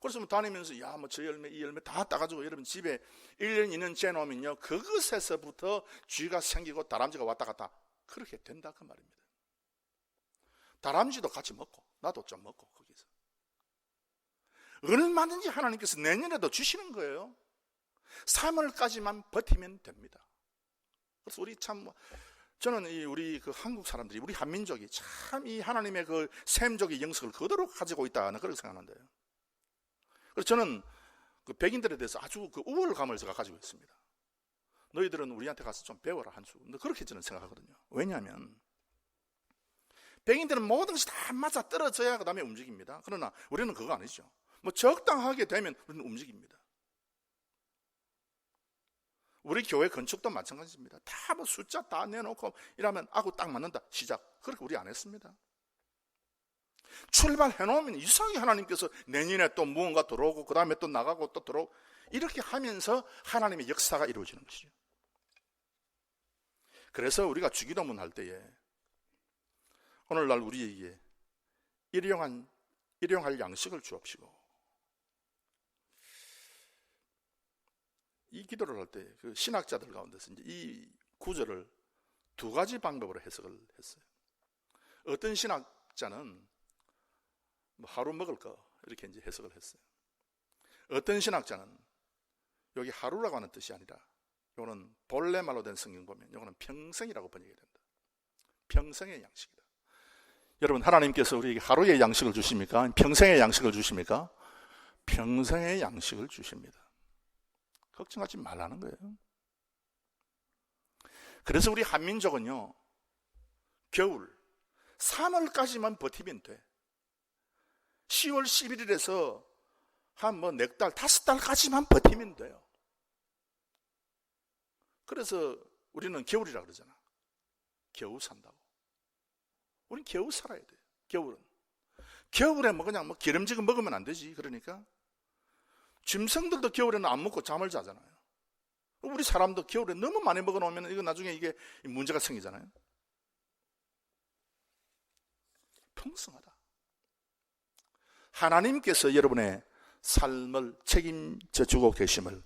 그래서 뭐 다니면서 야 뭐 저 열매 이 열매 다 따가지고 여러분 집에 1년 2년 재놓으면요 그것에서부터 쥐가 생기고 다람쥐가 왔다 갔다 그렇게 된다 그 말입니다. 다람쥐도 같이 먹고 나도 좀 먹고 거기서 얼마든지 하나님께서 내년에도 주시는 거예요. 3월까지만 버티면 됩니다. 그래서 우리 참 저는 우리 그 한국 사람들이 우리 한민족이 참 이 하나님의 그 샘족의 영성을 그대로 가지고 있다는 그렇게 생각하는데요. 그래서 저는 그 백인들에 대해서 아주 그 우월감을 제가 가지고 있습니다. 너희들은 우리한테 가서 좀 배워라 한 수. 그렇게 저는 생각하거든요. 왜냐하면 백인들은 모든 것이 다 맞아 떨어져야 그 다음에 움직입니다. 그러나 우리는 그거 아니죠. 뭐 적당하게 되면 우리는 움직입니다. 우리 교회 건축도 마찬가지입니다. 다 뭐 숫자 다 내놓고 이러면 아구 딱 맞는다 시작. 그렇게 우리 안 했습니다. 출발해놓으면 이상하게 하나님께서 내년에 또 무언가 들어오고 그 다음에 또 나가고 또 들어오고 이렇게 하면서 하나님의 역사가 이루어지는 것이죠. 그래서 우리가 주기도문 할 때에 오늘날 우리에게 일용할 양식을 주옵시고 이 기도를 할 때 그 신학자들 가운데서 이제 이 구절을 두 가지 방법으로 해석을 했어요. 어떤 신학자는 뭐 하루 먹을 거 이렇게 이제 해석을 했어요. 어떤 신학자는 여기 하루라고 하는 뜻이 아니라 이거는 본래 말로 된 성경 보면 이거는 평생이라고 번역이 된다. 평생의 양식이다. 여러분 하나님께서 우리에게 하루의 양식을 주십니까? 평생의 양식을 주십니까? 평생의 양식을 주십니다. 걱정하지 말라는 거예요. 그래서 우리 한민족은요 겨울 3월까지만 버티면 돼. 10월 11일에서 한 뭐 4달, 5달까지만 버티면 돼요. 그래서 우리는 겨울이라 그러잖아. 겨우 산다고. 우린 겨우 살아야 돼요. 겨울은. 겨울에 뭐 그냥 뭐 기름지게 먹으면 안 되지. 그러니까 짐승들도 겨울에는 안 먹고 잠을 자잖아요. 우리 사람도 겨울에 너무 많이 먹어놓으면 이거 나중에 이게 문제가 생기잖아요. 풍성하다. 하나님께서 여러분의 삶을 책임져 주고 계심을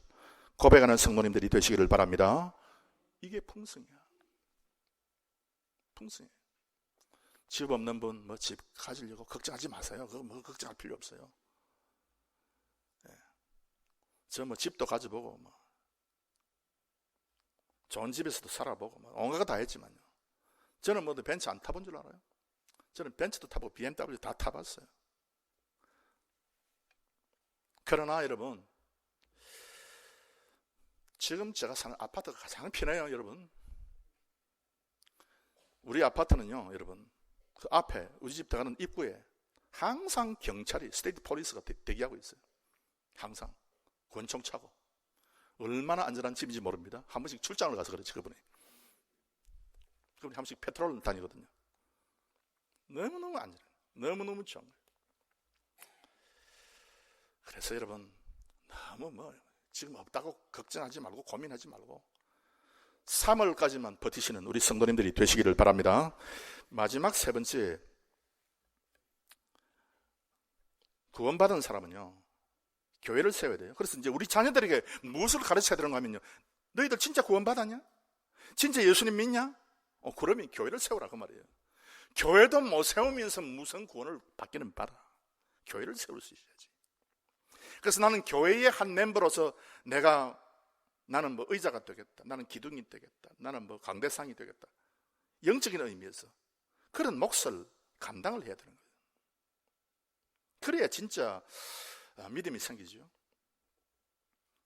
고백하는 성도님들이 되시기를 바랍니다. 이게 풍성이야. 풍성해. 집 없는 분 뭐 집 가지려고 걱정하지 마세요. 그거 뭐 걱정할 필요 없어요. 네. 저 뭐 집도 가져보고 뭐 좋은 집에서도 살아보고 뭐 온갖 거 다 했지만요. 저는 뭐 벤츠 안 타본 줄 알아요. 저는 벤츠도 타보고 BMW 다 타봤어요. 그러나 여러분 지금 제가 사는 아파트가 가장 편해요. 여러분 우리 아파트는요 여러분 그 앞에 우리 집 들어가는 입구에 항상 경찰이 스테이트 폴리스가 대기하고 있어요. 항상 권총 차고 얼마나 안전한 집인지 모릅니다. 한 번씩 출장을 가서 그렇지 그분이 한 번씩 페트롤 다니거든요. 너무너무 안전해요. 너무너무 좋은 거예요. 그래서 여러분 너무 뭐 지금 없다고 걱정하지 말고 고민하지 말고 3월까지만 버티시는 우리 성도님들이 되시기를 바랍니다. 마지막 세 번째 구원받은 사람은요 교회를 세워야 돼요. 그래서 이제 우리 자녀들에게 무엇을 가르쳐야 되는가 하면요 너희들 진짜 구원받았냐? 진짜 예수님 믿냐? 그러면 교회를 세우라 그 말이에요. 교회도 못 세우면서 무슨 구원을 받기는 봐라. 교회를 세울 수 있어야지. 그래서 나는 교회의 한 멤버로서 나는 뭐 의자가 되겠다. 나는 기둥이 되겠다. 나는 뭐 강대상이 되겠다. 영적인 의미에서 그런 몫을 감당을 해야 되는 거예요. 그래야 진짜 믿음이 생기죠.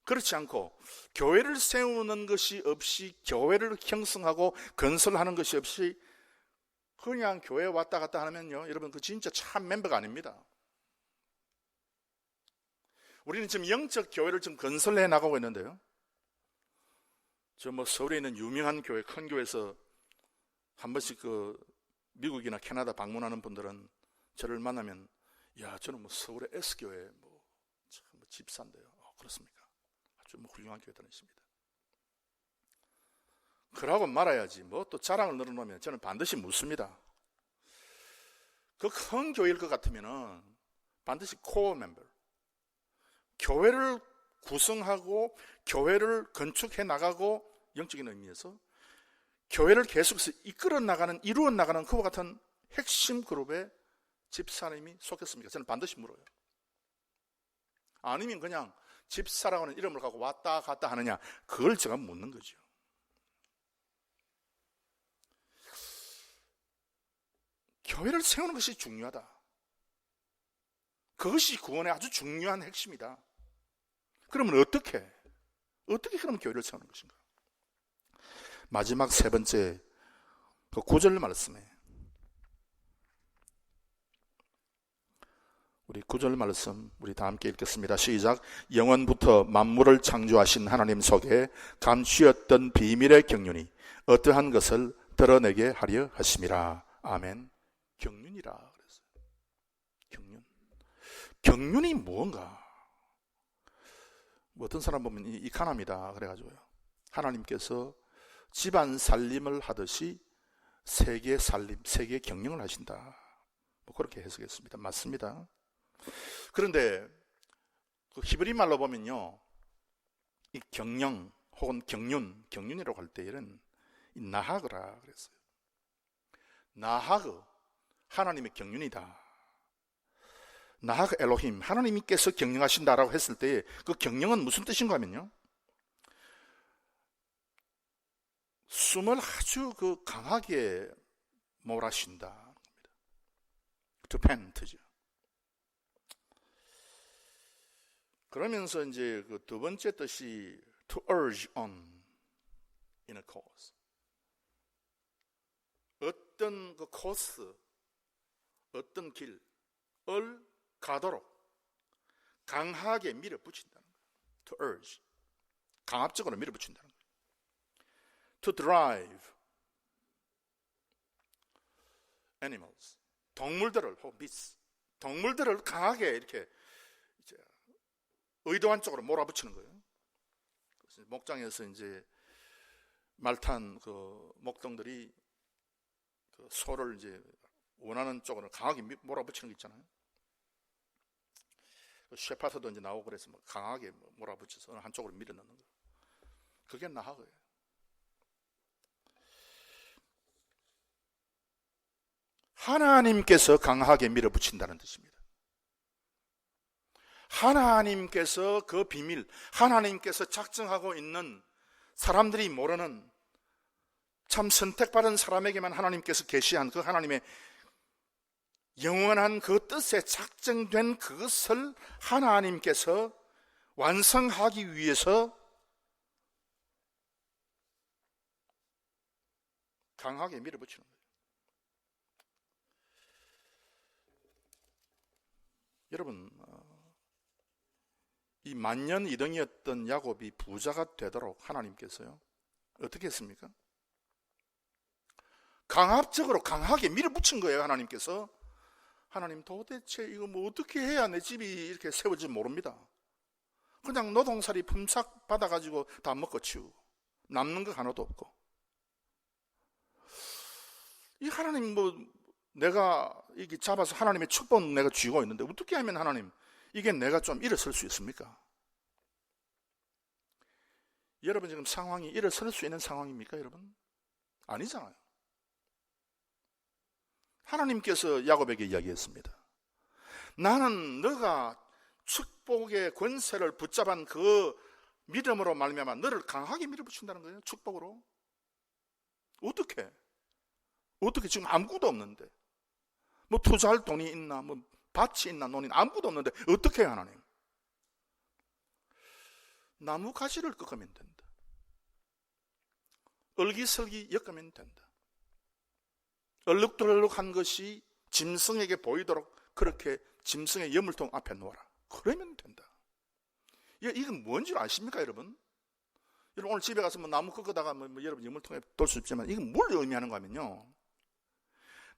그렇지 않고 교회를 세우는 것이 없이, 교회를 형성하고 건설하는 것이 없이 그냥 교회 왔다 갔다 하면요, 여러분, 그 진짜 참 멤버가 아닙니다. 우리는 지금 영적 교회를 지금 건설해 나가고 있는데요, 저 서울에 있는 유명한 교회, 큰 교회에서 한 번씩 미국이나 캐나다 방문하는 분들은 저를 만나면, 야, 저는 서울의 S교회 참 집사인데요. 그렇습니까? 아주 훌륭한 교회 다니십니다. 그러고 말아야지. 또 자랑을 늘어놓으면 저는 반드시 묻습니다. 그 큰 교회일 것 같으면은 반드시 코어 멤버, 교회를 구성하고 교회를 건축해 나가고 영적인 의미에서 교회를 계속해서 이끌어 나가는, 이루어 나가는 그와 같은 핵심 그룹에 집사님이 속했습니까? 저는 반드시 물어요. 아니면 그냥 집사라고 하는 이름을 갖고 왔다 갔다 하느냐, 그걸 제가 묻는 거죠. 교회를 세우는 것이 중요하다. 그것이 구원의 아주 중요한 핵심이다. 그러면 어떻게 그러면 교회를 세우는 것인가? 마지막 세 번째, 그 9절 말씀에, 우리 9절 말씀 우리 다 함께 읽겠습니다. 시작. 영원부터 만물을 창조하신 하나님 속에 감추었던 비밀의 경륜이 어떠한 것을 드러내게 하려 하심이라. 아멘. 경륜이라 그랬어요. 경륜이 무언가? 어떤 사람 보면 이 가남이다 그래가지고요, 하나님께서 집안 살림을 하듯이 세계 살림, 세계 경영을 하신다, 그렇게 해석했습니다. 맞습니다. 그런데 그 히브리 말로 보면요, 이 경영 혹은 경륜이라고 할 때에는 이 나하그라 그랬어요. 나하그, 하나님의 경륜이다. 나하그 엘로힘, 하나님께서 경영하신다라고 했을 때 그 경영은 무슨 뜻인가 하면요, 숨을 아주 강하게 몰아쉰다. To pant죠. 그러면서 이제 그 두 번째 뜻이 to urge on in a cause. 어떤 그 코스, 어떤 길을 가도록 강하게 밀어붙인다는 거예요. To urge. 강압적으로 밀어붙인다는 거예요. To drive animals. 동물들을, 동물들을 강하게 이렇게 이제 의도한 쪽으로 몰아붙이는 거예요. 그래서 목장에서 이제 말탄 그 목동들이 그 소를 이제 원하는 쪽으로 강하게 몰아붙이는 게 있잖아요. 셰파트도 이제 나오고 그래서 강하게 몰아붙여서 한쪽으로 밀어넣는 거예요. 그게 나하거예요. 하나님께서 강하게 밀어붙인다는 뜻입니다. 하나님께서 그 비밀, 하나님께서 작정하고 있는 사람들이 모르는 참 선택받은 사람에게만 하나님께서 계시한 그 하나님의 영원한 그 뜻에 작정된 그것을 하나님께서 완성하기 위해서 강하게 밀어붙이는 거예요. 여러분, 이 만년 이등이었던 야곱이 부자가 되도록 하나님께서요, 어떻게 했습니까? 강압적으로 강하게 밀어붙인 거예요. 하나님께서. 하나님, 도대체 이거 어떻게 해야 내 집이 이렇게 세워질지 모릅니다. 그냥 노동살이 품삯 받아가지고 다 먹고 치우고 남는 거 하나도 없고, 이 하나님 내가 이게 잡아서 하나님의 축복 내가 쥐고 있는데 어떻게 하면 하나님 이게 내가 좀 일어설 수 있습니까? 여러분 지금 상황이 일어설 수 있는 상황입니까, 여러분? 아니잖아요. 하나님께서 야곱에게 이야기했습니다. 나는 너가 축복의 권세를 붙잡은 그 믿음으로 말미암아 너를 강하게 밀어붙인다는 거예요. 축복으로. 어떻게 지금 아무것도 없는데, 뭐 투자할 돈이 있나, 뭐 밭이 있나, 논이 아무것도 없는데 어떻게 해요, 하나님? 나무 가지를 꺾으면 된다. 얼기설기 엮으면 된다. 얼룩덜룩한 것이 짐승에게 보이도록 그렇게 짐승의 여물통 앞에 놓아라. 그러면 된다. 이건 뭔지 아십니까, 여러분? 여러분 오늘 집에 가서 뭐 나무 꺾다가 여러분 여물통에 돌 수 있지만 이건 뭘 의미하는가 하면요,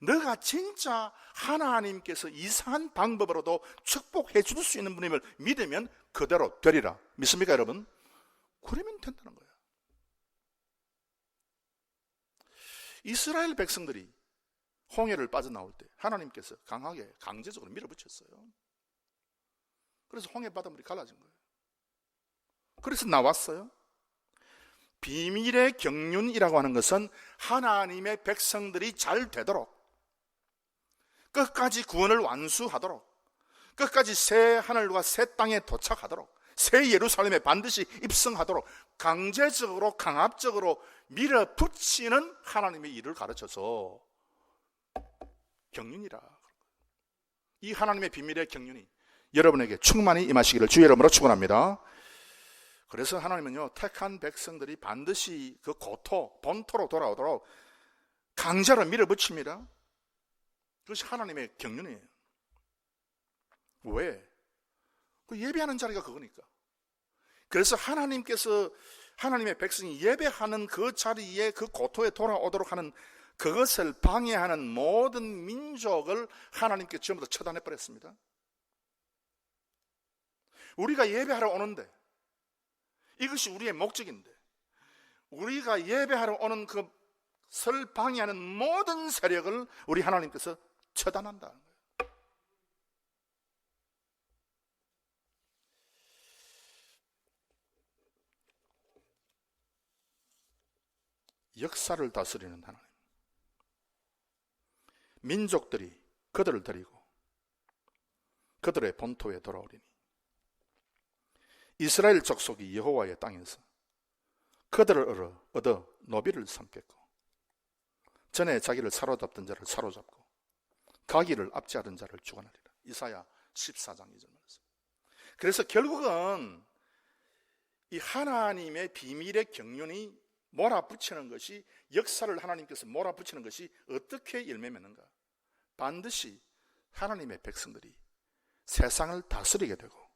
너가 진짜 하나님께서 이상한 방법으로도 축복해 줄 수 있는 분임을 믿으면 그대로 되리라. 믿습니까, 여러분? 그러면 된다는 거예요. 이스라엘 백성들이 홍해를 빠져나올 때 하나님께서 강하게 강제적으로 밀어붙였어요. 그래서 홍해 바닷물이 갈라진 거예요. 그래서 나왔어요. 비밀의 경륜이라고 하는 것은 하나님의 백성들이 잘 되도록, 끝까지 구원을 완수하도록, 끝까지 새 하늘과 새 땅에 도착하도록, 새 예루살렘에 반드시 입성하도록 강제적으로 강압적으로 밀어붙이는 하나님의 일을 가르쳐서 경륜이라. 이 하나님의 비밀의 경륜이 여러분에게 충만히 임하시기를 주의 이름으로 축원합니다. 그래서 하나님은요, 택한 백성들이 반드시 그 고토, 본토로 돌아오도록 강제로 밀어붙입니다. 그것이 하나님의 경륜이에요. 왜? 그 예배하는 자리가 그거니까. 그래서 하나님께서 하나님의 백성이 예배하는 그 자리에, 그 고토에 돌아오도록 하는 그것을 방해하는 모든 민족을 하나님께 전부 다 처단해 버렸습니다. 우리가 예배하러 오는데, 이것이 우리의 목적인데, 우리가 예배하러 오는 그설 방해하는 모든 세력을 우리 하나님께서 처단한다는 거예요. 역사를 다스리는 하나님. 민족들이 그들을 데리고 그들의 본토에 돌아오리니 이스라엘 족속이 여호와의 땅에서 그들을 얻어 노비를 삼겠고 전에 자기를 사로잡던 자를 사로잡고 가기를 압제하던 자를 주관하리라. 이사야 14장 2절 말씀. 그래서 결국은 이 하나님의 비밀의 경륜이 몰아붙이는 것이, 역사를 하나님께서 몰아붙이는 것이 어떻게 열매 맺는가? 반드시 하나님의 백성들이 세상을 다스리게 되고,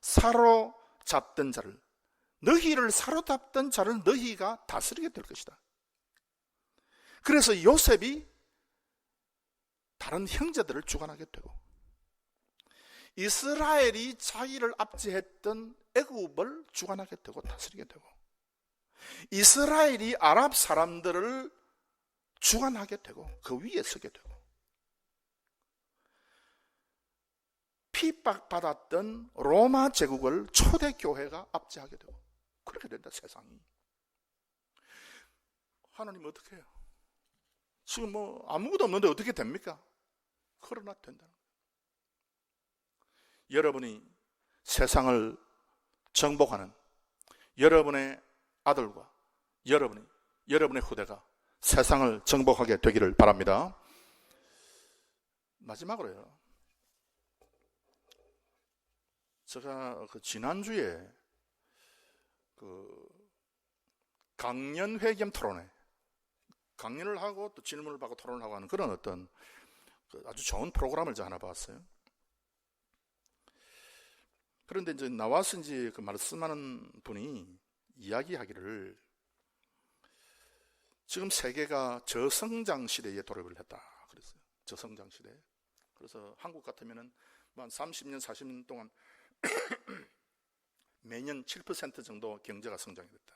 사로잡던 자를, 너희를 사로잡던 자를 너희가 다스리게 될 것이다. 그래서 요셉이 다른 형제들을 주관하게 되고, 이스라엘이 자기를 압제했던 애굽을 주관하게 되고 다스리게 되고, 이스라엘이 아랍 사람들을 주관하게 되고 그 위에 서게 되고, 핍박받았던 로마 제국을 초대교회가 압제하게 되고, 그렇게 된다, 세상이. 하나님 어떻게 해요? 지금 뭐 아무것도 없는데 어떻게 됩니까? 그러나 된다는 거예요. 여러분이 세상을 정복하는 여러분의 아들과 여러분의 후대가 세상을 정복하게 되기를 바랍니다. 마지막으로요, 제가 지난주에 강연회 겸 토론회, 강연을 하고 또 질문을 받고 토론을 하고 하는 그런 어떤 아주 좋은 프로그램을 제가 하나 봤어요. 그런데 이제 나와서 이제 말씀하는 분이 이야기하기를, 지금 세계가 저성장 시대에 돌입을 했다 그랬어요. 저성장 시대. 그래서 한국 같으면은 한 30년, 40년 동안 매년 7% 정도 경제가 성장이 됐다.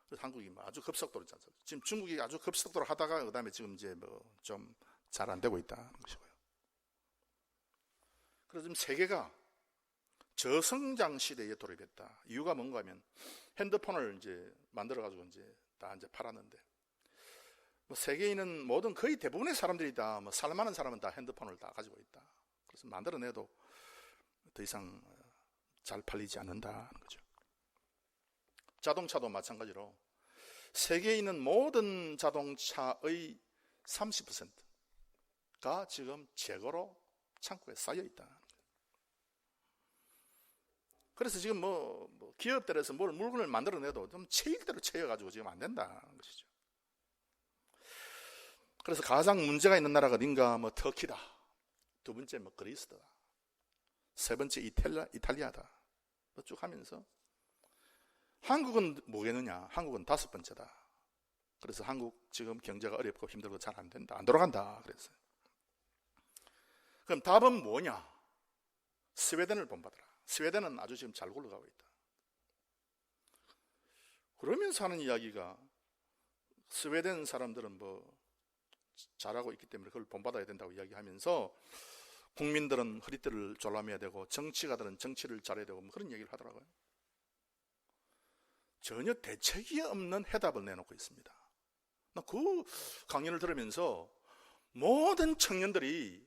그래서 한국이 아주 급속도로 잖아요. 지금 중국이 아주 급속도로 하다가 그다음에 지금 이제 뭐 좀 잘 안 되고 있다는 것이고요. 그래서 지금 세계가 저성장 시대에 돌입했다. 이유가 뭔가 하면 핸드폰을 이제 만들어가지고 이제 다 이제 팔았는데, 뭐 세계인은 모든 거의 대부분의 사람들이 다 뭐 살만한 사람은 다 핸드폰을 다 가지고 있다. 그래서 만들어내도 더 이상 잘 팔리지 않는다는 거죠. 자동차도 마찬가지로 세계에 있는 모든 자동차의 30%가 지금 재고로 창고에 쌓여 있다. 그래서 지금 기업들에서 물건을 만들어내도 좀 체일대로 채여가지고 지금 안 된다는 것이죠. 그래서 가장 문제가 있는 나라가 어딘가? 터키다. 두 번째 그리스다. 세 번째 이탈리아다. 쭉 하면서 한국은 뭐겠느냐? 한국은 다섯 번째다. 그래서 한국 지금 경제가 어렵고 힘들고 잘 안 된다. 안 돌아간다. 그랬어요. 그럼 답은 뭐냐? 스웨덴을 본받아라. 스웨덴은 아주 지금 잘 굴러가고 있다. 그러면서 하는 이야기가 스웨덴 사람들은 잘하고 있기 때문에 그걸 본받아야 된다고 이야기하면서 국민들은 허리띠를 졸라매야 되고 정치가들은 정치를 잘해야 되고 그런 얘기를 하더라고요. 전혀 대책이 없는 해답을 내놓고 있습니다. 나 그 강연을 들으면서 모든 청년들이,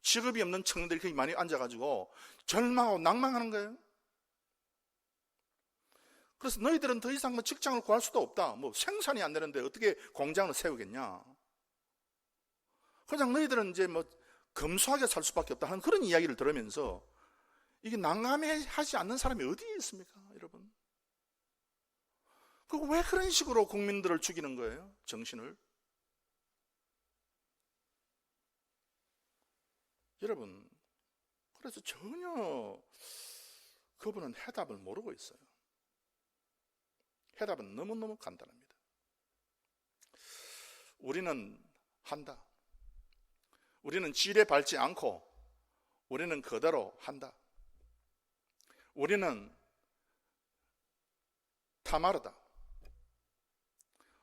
직업이 없는 청년들이 거기 많이 앉아가지고 절망하고 낭망하는 거예요. 그래서 너희들은 더 이상 직장을 구할 수도 없다. 생산이 안 되는데 어떻게 공장을 세우겠냐. 그냥 너희들은 이제 검소하게 살 수밖에 없다 하는 그런 이야기를 들으면서 이게 난감해하지 않는 사람이 어디에 있습니까, 여러분? 왜 그런 식으로 국민들을 죽이는 거예요? 정신을. 여러분, 그래서 전혀 그분은 해답을 모르고 있어요. 해답은 너무너무 간단합니다. 우리는 한다. 우리는 지뢰 밟지 않고 우리는 그대로 한다. 우리는 타마르다.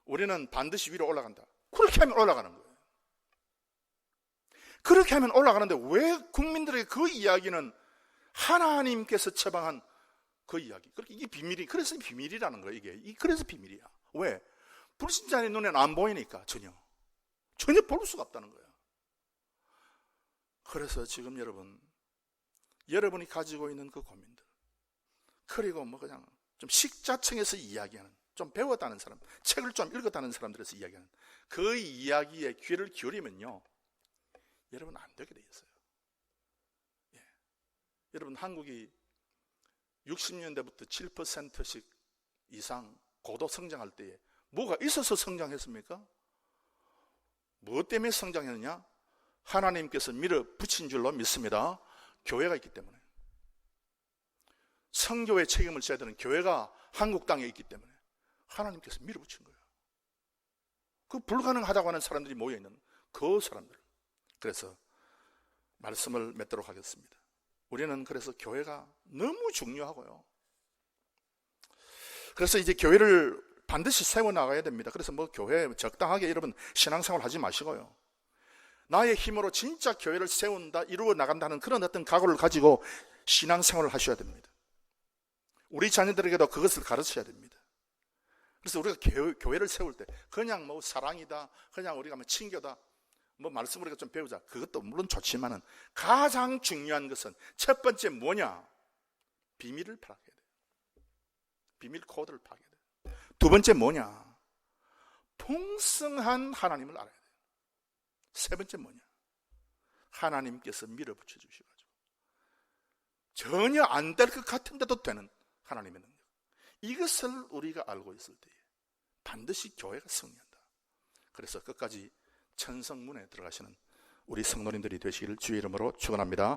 우리는 반드시 위로 올라간다. 그렇게 하면 올라가는 거예요. 그렇게 하면 올라가는데 왜 국민들에게 그 이야기는 하나님께서 처방한 그 이야기. 이게 비밀이, 그래서 비밀이라는 거예요, 이게. 그래서 비밀이야. 왜? 불신자의 눈에는 안 보이니까, 전혀 볼 수가 없다는 거예요. 그래서 지금 여러분이 가지고 있는 그 고민들, 그리고 그냥 좀 식자층에서 이야기하는, 좀 배웠다는 사람, 책을 좀 읽었다는 사람들에서 이야기하는 그 이야기에 귀를 기울이면요, 여러분 안 되게 돼 있어요. 예. 여러분, 한국이 60년대부터 7%씩 이상 고도 성장할 때에 뭐가 있어서 성장했습니까? 무엇 때문에 성장했느냐? 하나님께서 밀어붙인 줄로 믿습니다. 교회가 있기 때문에. 성교의 책임을 져야 되는 교회가 한국 땅에 있기 때문에 하나님께서 밀어붙인 거예요. 그 불가능하다고 하는 사람들이 모여있는 그 사람들. 그래서 말씀을 맺도록 하겠습니다. 우리는 그래서 교회가 너무 중요하고요. 그래서 이제 교회를 반드시 세워나가야 됩니다. 그래서 교회 적당하게 여러분 신앙생활 하지 마시고요. 나의 힘으로 진짜 교회를 세운다, 이루어 나간다는 그런 어떤 각오를 가지고 신앙생활을 하셔야 됩니다. 우리 자녀들에게도 그것을 가르쳐야 됩니다. 그래서 우리가 교회를 세울 때 그냥 사랑이다, 그냥 우리가 친교다, 말씀 우리가 좀 배우자, 그것도 물론 좋지만은 가장 중요한 것은 첫 번째 뭐냐? 비밀을 파악해야 돼요. 비밀 코드를 파악해야 돼요. 두 번째 뭐냐? 풍성한 하나님을 알아야 돼요. 세 번째 뭐냐? 하나님께서 밀어붙여 주셔가지고 전혀 안 될 것 같은데도 되는 하나님의 능력. 이것을 우리가 알고 있을 때에 반드시 교회가 승리한다. 그래서 끝까지 천성문에 들어가시는 우리 성도님들이 되시기를 주의 이름으로 축원합니다.